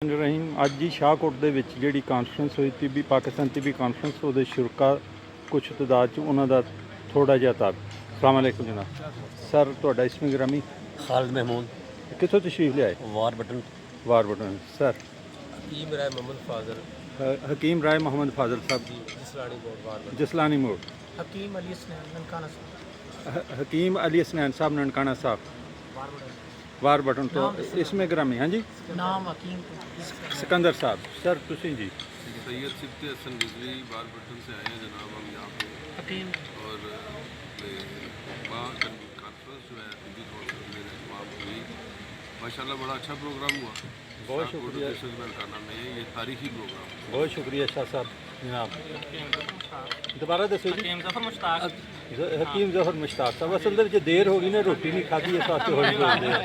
ਰਹੀਮ ਅੱਜ ਹੀ ਸ਼ਾਹਕੋਟ ਦੇ ਵਿੱਚ ਜਿਹੜੀ ਕਾਨਫਰੰਸ ਹੋਈ ਤੀ ਪਾਕਿਸਤਾਨ ਟੀਵੀ ਕਾਨਫਰੰਸ ਉਹਦੇ ਸ਼ੁਰਕਾ ਕੁਝ ਤਦਾਦ 'ਚ ਉਹਨਾਂ ਦਾ ਥੋੜਾ ਜਿਹਾ ਤਾਬ ਅਸਲਾਮ ਅਲੈਕੁਮ ਜਨਾਬ ਸਰ ਤੁਹਾਡਾ ਇਸਮੇ ਗ੍ਰਾਮੀ खालिद महमूद ਕਿੱਥੋਂ ਤਸ਼ਰੀਫ ਲਿਆਏ वार बटन सर हकीम राय मोहम्मद फाजल हकीम राय मोहम्मद फाजल साहब जिसलानी बोर्ड वार बटन जसलानी मोड़ हकीम अली हसनैन ननकाना साहब हकीम अली हसनैन साहब ननकाना साहब वार बटन तो इसमें ग्रामी हाँ जी नाम हकीम सिकंदर साहब सर तुसी जी सैयद सिफ्ती हसन रिजवी बार बटन से आए हैं जनाब। हम यहाँ पे हकीम और कॉन्फ्रेंस जो है टीवी कॉन्फ्रेंस में तमाम हुई माशाल्लाह बड़ा अच्छा प्रोग्राम हुआ। बहुत शुक्रिया ननकाना में ये तारीखी प्रोग्राम। बहुत शुक्रिया शाह साहब जनाब दोबारा दसो जी हकीम जफर मुश्ताक साहब असल ਦੇ ਵਿੱਚ देर हो गई ना रोटी नहीं खाधी इस वास्ते हौली बोलते हैं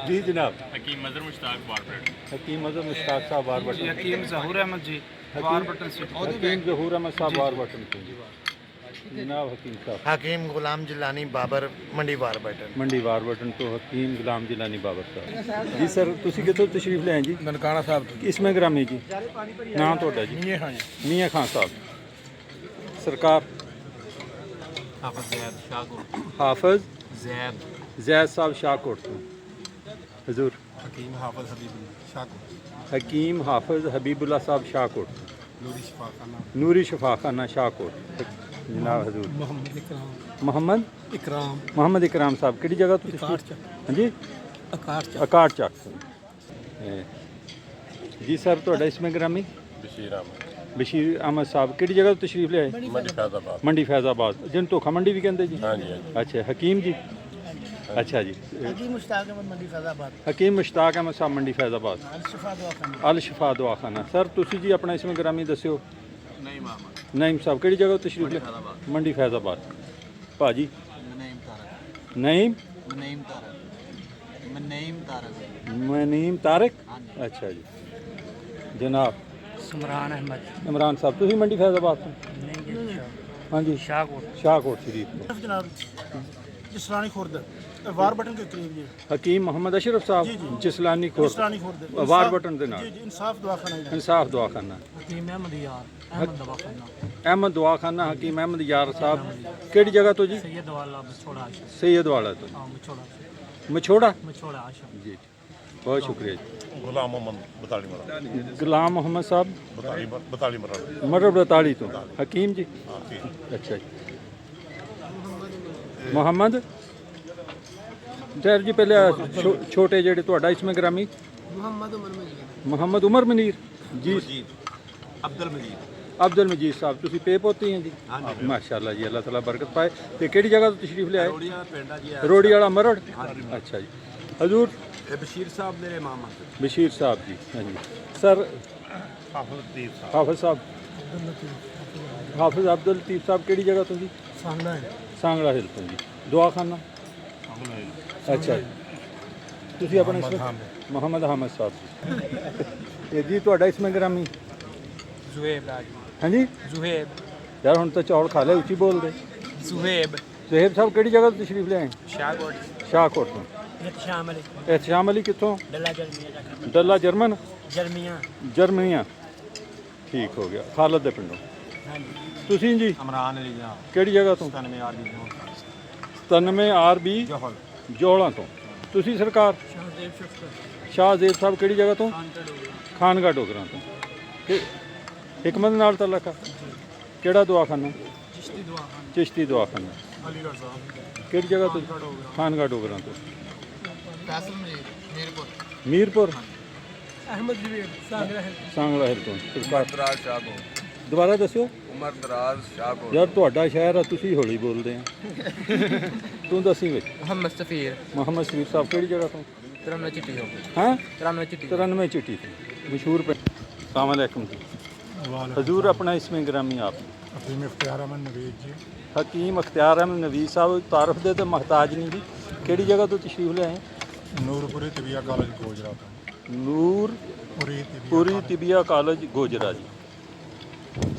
जी जनाब हकीम मजर मुश्ताक बारबट हकीम मजर मुश्ताक साहब वार बटन हकीम जहूर अहमद जी वार बटन से हकीम जहूर अहमद साहब वार बटन से जनाब हकीम साहब हकीम गुलाम जिलानी बाबर मंडी वार बटन मंडी वार बटन तो हकीम गुलाम जिलानी बाबर साहब जी सर ਤੁਸੀਂ ਕਿੱਥੋਂ ਤਸ਼ਰੀਫ ਲੈ ਆਏ ਜੀ ननकाना साहब इसमें ग्रामी जी नाम ਤੁਹਾਡਾ ਜੀ ये हाँ जी ਮੀਆਂ ਖਾਨ ਸਾਹਿਬ ਸਰਕਾਰ हाफिज जैद शाहकोट ਹਾਫਿਜ਼ जैद ਜ਼ੈਦ ਸਾਹਿਬ ਸ਼ਾਹਕੋਟ ਤੋਂ ਹਜ਼ੂਰ हकीम हाफिज हबीबुल्लाह शाहकोट हकीम हाफिज हबीबुल्ला साहब शाहकोट नूरी शफाखाना नूरी शफाखाना शाहकोट जनाब हजूर मोहम्मद इकराम मोहम्मद इकराम साहब किहड़ी जगह तो हाँ जी अकाट चक जी सर तुहाडा इसमें ग्रामी बशीर अहमद साहब किहड़ी जगह तो तशरीफ ले आए मंडी फैजाबाद जिन धोखा मंडी भी कहते जी अच्छा हकीम जी अच्छा जी हकीम मुश्ताक अहमद मंडी फैजाबाद हकीम मुश्ताक अहमद साहब मंडी फैजाबाद अल शफा दवाखाना अल शफा दवाखाना सर तुसी जी अपना इसमें ग्रामी दस्यो नईम साहब किहड़ी जगह तो तशरीफ ले मंडी फैजाबाद भाजी नईम मनीम तारक अच्छा जी जनाब सुमरान अहमद इमरान साहब तुसी मंडी फैजाबाद तो हाँ जी शाहकोट शाहकोट शरीफ तो जनाब जिसलानी खुर्द वार बटन के करीब जी हकीम मोहम्मद अशरफ साहब जिसलानी खोर जिसलानी खुर्द वार बटन दे नाल जी इंसाफ दवाखाना इंसाफ दवाखाना हकीम अहमद यार अहमद दवाखाना अहमद दवाखाना हकीम अहमद यार साहब किहड़ी जगह तो जी सैयद वाला मछोड़ा आशा सैयद वाला तो हां मछोड़ा मछोड़ा मछोड़ा आशा जी बहुत शुक्रिया जी गुलाम मोहम्मद बताली मरा गुलाम मोहम्मद साहब बताली मरा मरब बताली तो हकीम जी अच्छा जी मोहम्मद सर जी पहले छोटे जेड़े ਤੁਹਾਡਾ इसमें ग्रामी मोहम्मद उमर मनीर जी अब्दुल मजीद साहब ਤੁਸੀਂ ਪੇ ਪੋਤੀ हैं जी माशाल्लाह जी अल्लाह ताला बरकत पाए ਤੇ ਕਿਹੜੀ ਜਗ੍ਹਾ ਤੋਂ ਤਸ਼ਰੀਫ ਲਿਆਏ ਰੋੜੀ ਵਾਲਾ ਮਰੜ अच्छा जी हजूर बशीर साहब मेरे मामा बशीर साहब जी हाँ जी सर हाफिज साहब हाफिज अब्दुल लतीफ साहब ਕਿਹੜੀ ਜਗ੍ਹਾ ਤੋਂ ਜੀ सांगड़ा हिल ਤੋਂ ਜੀ दुआखाना अच्छा जी ਤੁਸੀਂ ਆਪਣੇ मोहम्मद हामिद साहब ਇਹ ਜੀ ਤੁਹਾਡਾ इसमें ग्रामी जुहेब राज हाँ जी जुहेब यार ਹੁਣ ਤਾਂ ਚੌਲ ਖਾ ਲੈ ਉੱਚੀ ਬੋਲਦੇ जुहेब ਜ਼ਹਿਬ ਸਾਹਿਬ ਕਿਹੜੀ ਜਗ੍ਹਾ ਤੋਂ ਤਸ਼ਰੀਫ ਲਿਆਏ शाहकोट ਸ਼ਾਹਕੋਟ ਤੋਂ इत्शाम अली एहतशाम अली कितों डल्ला जलमिया जाकर डल्ला जर्मन जलमिया जर्मनिया ठीक हो गया खालद दे पिंडों हाँ जी ਤੁਸੀਂ ਜੀ इमरान अली जनाब ਕਿਹੜੀ ਜਗ੍ਹਾ ਤੋਂ 97 आरबी 97 ਆਰਬੀ जोहल ਜੋਲਾਂ ਤੋਂ ਤੁਸੀਂ ਸਰਕਾਰ शाहजेब शफकत ਸ਼ਾਹਜ਼ੇਬ ਸਾਹਿਬ ਕਿਹੜੀ ਜਗ੍ਹਾ ਤੋਂ कांटड़ ਖਾਨਗਾ ਡੋਗਰਾਂ ਤੋਂ ਕਿ ਹਕਮਤ ਨਾਲ ਤਲਕ ਕਿਹੜਾ ਦਵਾਖਾਨਾ चिश्ती दुआखाना ਚਿਸ਼ਤੀ ਦਵਾਖਾਨਾ अलीगढ़ साहब ਕਿਹੜੀ ਜਗ੍ਹਾ ਤੋਂ ਖਾਨਗਾ ਡੋਗਰਾਂ ਤੋਂ फैसल मीरपुर ਮੀਰਪੁਰ अहमद जुबेर सागरा है सांगਲਾ ਹਿਲ ਤੋਂ ਸਰਕਾਰ दराज शाहकोट ਦੁਬਾਰਾ ਦੱਸਿਓ उमर दराज शाहकोट ਯਾਰ ਤੁਹਾਡਾ ਸ਼ਹਿਰ ਆ ਤੁਸੀਂ ਹੌਲੀ ਬੋਲਦੇ ਆ ਤੂੰ ਦੱਸੀ ਵਿੱਚ मोहम्मद सफ़ीर ਮੁਹੰਮਦ ਸ਼ਰੀਫ ਸਾਹਿਬ ਕਿਹੜੀ ਜਗ੍ਹਾ ਤੋਂ 93 चिट्टी हो ਹਾਂ 93 चिट्टी 93 चिट्टी थी मशहूर पे अस्सलाम वालेकुम जी हजूर अपना इसमें ग्रामी आप हकीम इख्तियार अहमद नवीद जी हकीम अख्तियार अहमद नवीद साहब तारफ दे तो महताज नहीं जी केड़ी जगह तो तशरीफ ले आए नूरपुरी तिबिया कॉलेज गोजरा था नूरपुरी तिबिया कॉलेज गोजरा जी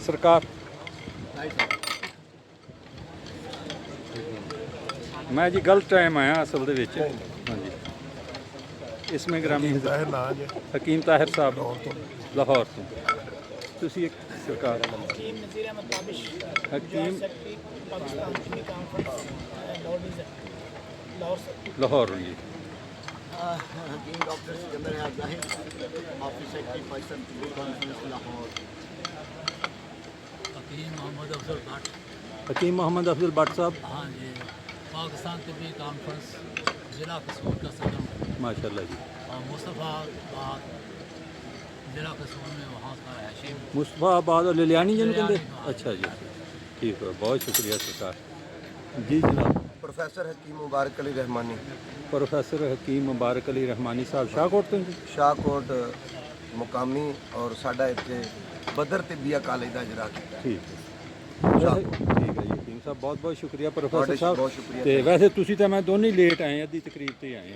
सरकार मैं जी गलत टाइम आया असल दे विच हाँ जी इसमें ग्रामी ਤਾਹਿਰ ਨਾਂ ਜੇ हकीम ताहिर साहब लाहौर तो तुसी एक सरकार हकीम लाहौर जी हकीम doctor Sikandar Zahir office secretary Pakistan तिब्बी कॉन्फ्रेंस लाहौर हकीम मोहम्मद अफजल भट्ट। हकीम मोहम्मद अफजल भट्ट साहब हाँ जी, पाकिस्तान तिब्बी कॉन्फ्रेंस ज़िला कसूर का सदर माशाल्लाह जी और मुस्तफ़ाबाद ज़िला कसूर में वहाँ का हैशिम। मुस्तफाबाद और लिलियानी जिन कहते हाँ। अच्छा जी ठीक है बहुत शुक्रिया सरकार जी जनाब प्रोफेसर हकीम मुबारक अली रहमानी प्रोफेसर हकीम मुबारक अली रहमानी साहब शाहकोट तो जी शाहकोट मुकामी और साडा इत्थे बदर तिब्बिया कॉलेज का इजरा किया ठीक है वैसे ठीक है जी हकीम साहब बहुत बहुत शुक्रिया प्रोफेसर बहुत साहब शुक्रिया। ਤੇ ਵੈਸੇ ਤੁਸੀਂ ਤਾਂ ਮੈਂ ਦੋਨੇ ਲੇਟ ਆਏ ਅੱਧੀ ਤਕਰੀਬ ਤੇ ਆਏ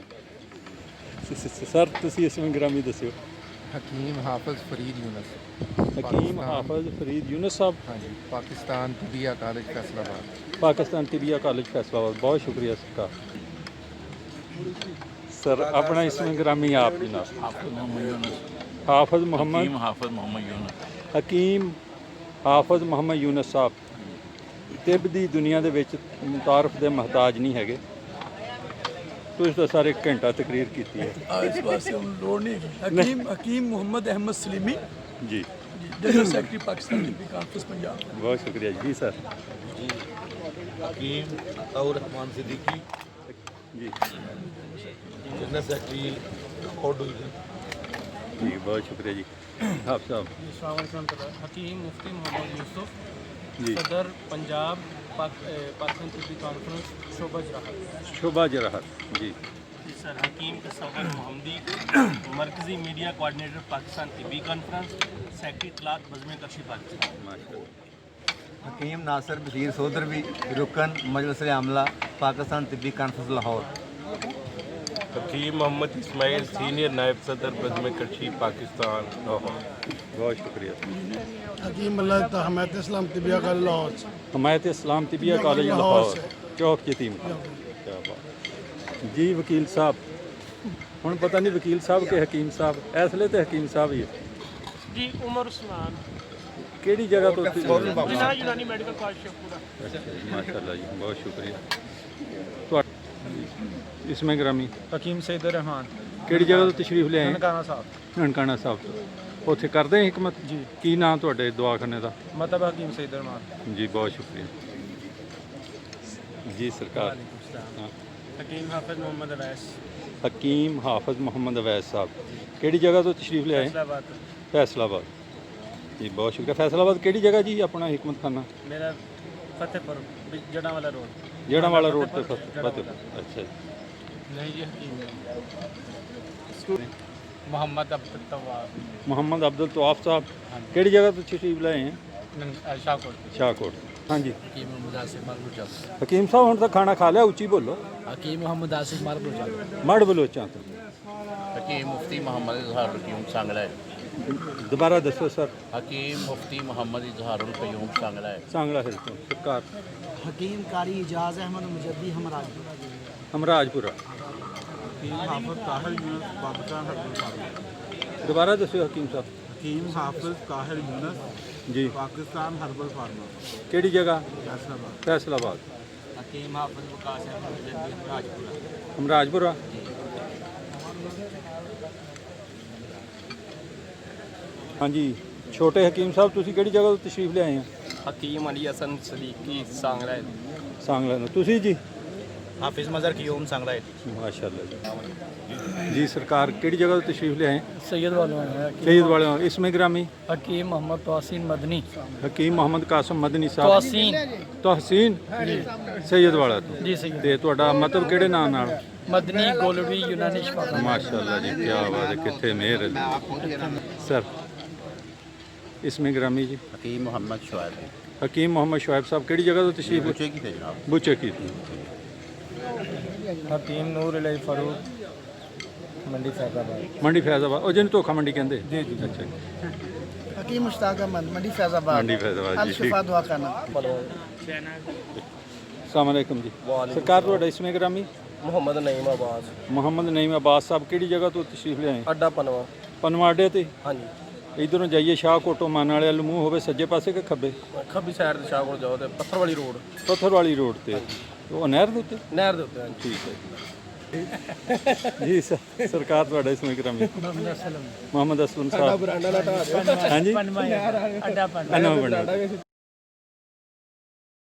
ਸਰ ਤੁਸੀਂ ਇਸ ਵਿੱਚ ਗ੍ਰਾਮੀ ਦੱਸਿਓ हकीम हाफिज़ फरीद यूनस हकीम हाफिज फरीद यूनस साहब हाँ जी पाकिस्तान तिबिया कॉलेज फैसलाबाद पाकिस्तान तिबिया कॉलेज फैसलाबाद बहुत शुक्रिया सरकार सर अपना इसमें ग्रामी आप भी ना हाफिज मोहम्मद हाफिज मोहम्मद यूनुस हकीम हाफिज मोहम्मद यूनस साहब तिब ਦੀ ਦੁਨੀਆ ਦੇ ਵਿੱਚ ਮੁਤਾਰਫ ਦੇ ਮਹਤਾਜ ਨਹੀਂ ਹੈਗੇ ਤੁਸੀਂ ਤਾਂ ਸਾਰੇ ਘੰਟਾ ਤਕਰੀਰ ਕੀਤੀ ਹੈ इस वास्ते हम लोड़ नहीं हकीम हकीम मोहम्मद अहमद सलीमी जी जनरल सेक्रेटरी पाकिस्तान तिब्बी कॉन्फ्रेंस पंजाब। बहुत शुक्रिया जी सर हकीम और रहमान सिद्दीकी जी जनरल सेक्रेटरी और डिवीजन जी बहुत शुक्रिया जी आप साहब हकीम मुफ्ती मोहम्मद यूसुफ जी सदर पंजाब पाकिस्तान तिब्बी कॉन्फ्रेंस शोबा जराहत। शोभा जराहत जी जी सर हकीम तसव्वुर मोहम्मदी मरकज़ी मीडिया कोऑर्डिनेटर पाकिस्तान तिब्बी कॉन्फ्रेंस सेक्रेटरी इत्तलात बज़्म कशी पाकिस्तान। माशाल्लाह हकीम नासिर बशीर सोदरवी रुकन मजलिस आमला पाकिस्तान तिब्बी कॉन्फ्रेंस लाहौर हकीम मोहम्मद इस्माइल सीनियर नायब सदर बज़्म कशी पाकिस्तान लाहौर। बहुत शुक्रिया हकीम मल्ला हमायत इस्लाम तिबिया का लाहौर से। हमायत इस्लाम तिबिया कॉलेज लाहौर लाहौर चौक यतीम क्या बात जी वकील साहब ਹੁਣ ਪਤਾ ਨਹੀਂ ਵਕੀਲ ਸਾਹਿਬ ਕਿ ਹਕੀਮ ਸਾਹਿਬ ਇਸ ਵੇਲੇ ਤੇ ਹਕੀਮ ਸਾਹਿਬ ਹੀ ਹੈ जी उमर उस्मान ਕਿਹੜੀ ਜਗ੍ਹਾ ਤੋਂ ਤੁਸੀਂ जिला यूनानी मेडिकल कॉलेज शेखपुरा। माशाल्लाह जी बहुत शुक्रिया इसमें ग्रामी हकीम सैद रहमान ਕਿਹੜੀ ਜਗ੍ਹਾ ਤੋਂ ਤਸ਼ਰੀਫ ਲਿਆਏ ननकाना साहब ਨਨਕਾਣਾ ਸਾਹਿਬ ਤੋਂ ਉੱਥੇ ਕਰਦੇ ਆ ਹਕਮਤ जी ਕੀ ਨਾਂ ਤੁਹਾਡੇ ਦਵਾਖਾਨੇ ਦਾ मतलब हकीम सैद रहमान। ਜੀ ਬਹੁਤ ਸ਼ੁਕਰੀਆ ਜੀ ਸਰਕਾਰ ਹਾਂ हकीम हाफिज मोहम्मद अवैस हकीम हाफिज मोहम्मद अवैस साहब ਕਿਹੜੀ ਜਗ੍ਹਾ ਤੋਂ ਤਸ਼ਰੀਫ ਲਿਆਏ फैसलाबाद फैसलाबाद जी बहुत शुक्रिया फैसलाबाद ਕਿਹੜੀ ਜਗ੍ਹਾ ਜੀ ਆਪਣਾ ਹਕਮਤ ਖਾਨਾ मेरा फतेहपुर जड़ा वाला रोड। ਜਿਹੜਾ ਵਾਲਾ ਰੋਡ ਤੇ ਫਤਿਹਪੁਰ ਅੱਛਾ ਜੀ नहीं जी हकीम मोहम्मद अब्दुल तवाब मोहम्मद अब्दुल तवाफ साहब ਕਿਹੜੀ ਜਗ੍ਹਾ ਤੋਂ ਤਸ਼ਰੀਫ ਲਿਆਏ हैं शाहकोट। ਸ਼ਾਹਕੋਟ ਹਾਂਜੀ हकीम मोहम्मद आसिफ मारबुल ਹਕੀਮ ਸਾਹਿਬ ਹੁਣ ਤਾਂ ਖਾਣਾ ਖਾ ਲਿਆ ਉੱਚੀ ਬੋਲੋ हकीम मोहम्मद आसिफ मारबुल ਮੜ ਬਲੋਚਾਂ ਤੋਂ हकीम मुफ्ती मोहम्मद इजहारुल क़य्यूम सांगला ਦੁਬਾਰਾ ਦੱਸੋ ਸਰ हकीम मुफ्ती मोहम्मद इजहारुल क़य्यूम सांगला सांगला हिल ਤੋਂ ਸਰਕਾਰ हकीम कारी इजाज अहमद मुजद्दी हमराज। ਹਮਰਾਜਪੁਰਾ हकीम हाफिज ताहिर यूनस पाकिस्तान हरबल फार्मा। ਦੁਬਾਰਾ ਦੱਸਿਓ ਹਕੀਮ ਸਾਹਿਬ हकीम हाफिज ताहिर यूनस ਜੀ पाकिस्तान हरबल फार्मा ਕਿਹੜੀ ਜਗ੍ਹਾ फैसलाबाद। फैसलाबाद हकीम हाफिज वकास अहमद मुजद्दी राजपुरा। ਹਮਰਾਜਪੁਰਾ ਹਾਂਜੀ ਛੋਟੇ ਹਕੀਮ ਸਾਹਿਬ ਤੁਸੀਂ ਕਿਹੜੀ ਜਗ੍ਹਾ ਤੋਂ ਤਸ਼ਰੀਫ ਲਿਆਏ ਆ हकीम अली हसन सदीकी सांगला सांगला ਤੋਂ ਤੁਸੀਂ ਜੀ हाफिज मजर क़य्यूम सांगला। माशाल्लाह जी जी सरकार केड़ी जगह से तशरीफ ले आए सैयद वालों शहीद वाले इसमें ग्रामी हकीम मोहम्मद तोसीन मदनी हकीम मोहम्मद कासम मदनी साहब तोहसीन सैयद वाला तो जी सैयद ते ਤੁਹਾਡਾ ਮਤਲਬ ਕਿਹੜੇ ਨਾਂ ਨਾਲ मदनी गोलवी यूनानी शफा। माशाल्लाह जी क्या बात है कितने मेहर है सर इसमें ग्रामी जी हकीम मोहम्मद शुआइब हकीम मोहम्मद शुआइब साहब केड़ी जगह से तशरीफ बच्चे की थे जनाब बुचे की हकीम नूर इलाही फारूक मंडी फैजाबाद। मंडी फैजाबाद और जिन धोखा मंडी कहते जी जी अच्छा हकीम मुश्ताक अहमद मंडी फैजाबाद। मंडी फैजाबाद जी ठीक दुआ करना। अस्सलाम वालेकुम जी सरकार ਤੁਹਾਡਾ इसमें ग्रामी ਮੁਹੰਮਦ ਨਈਮ ਆਬਾਸ ਮੁਹੰਮਦ ਨਈਮ ਅਬਾਸ ਸਾਹਿਬ ਕਿਹੜੀ ਜਗ੍ਹਾ ਤੋਂ ਤਸ਼ਰੀਫ ਲਿਆਏ? ਅੱਡਾ ਪਨਵਾ। ਪਨਵਾ ਅੱਡੇ ਤੇ। ਹਾਂਜੀ, ਇਧਰੋਂ ਜਾਈਏ ਸ਼ਾਹਕੋਟੋਂ ਮਾਨ ਵਾਲੇ ਵੱਲ ਮੂੰਹ ਹੋਵੇ ਸੱਜੇ ਪਾਸੇ ਕਿ ਖੱਬੇ? ਖੱਬੀ ਸਾਈਡ ਤੇ ਸ਼ਾਹਕੋਟ ਜਾਓ ਤੇ ਪੱਥਰ ਵਾਲੀ ਰੋਡ, ਪੱਥਰ ਵਾਲੀ ਰੋਡ ਤੇ। ਉਹ ਨਹਿਰ ਦੇ ਉੱਤੇ? ਨਹਿਰ ਦੇ ਉੱਤੇ। ਹਾਂਜੀ, ਠੀਕ ਹੈ ਜੀ ਸਰਕਾਰ ਤੁਹਾਡਾ ਇਸ ਵਿੱਚ ਕਰਾਮੀ ਮੁਹੰਮਦ ਅਸਲਮ ਸਾਹਿਬ ਬਰਾਂਡਾ ਨਾ ਢਾਹ ਦਿਓ। ਹਾਂਜੀ ਅੱਡਾ ਪਨਵਾ